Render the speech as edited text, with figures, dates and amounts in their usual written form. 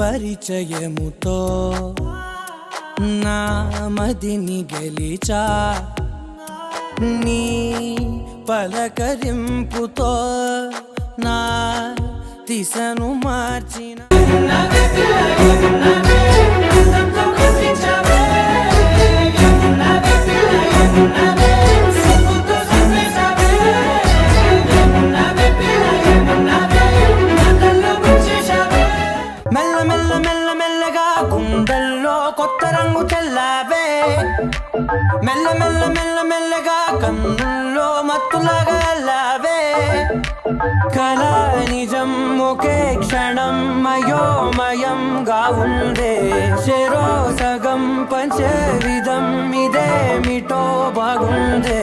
పరిచయముతో నా మదిని గెలిచా నీ పలకరింపుతో నా దిశను మార్చిన మెల్ల మెల్ల మెల్ల మెల్లగా గుండెల్లో కొత్త రంగు తెల్లావే మెల్ల మెల్ల మెల్ల మెల్లగా కన్నుల్లో మత్తులాగా అల్లావే కళ నిజం ఒకే క్షణం మయోమయంగా ఉందే చెరో సగం పంచే విధం ఇదేమిటో బాగుందే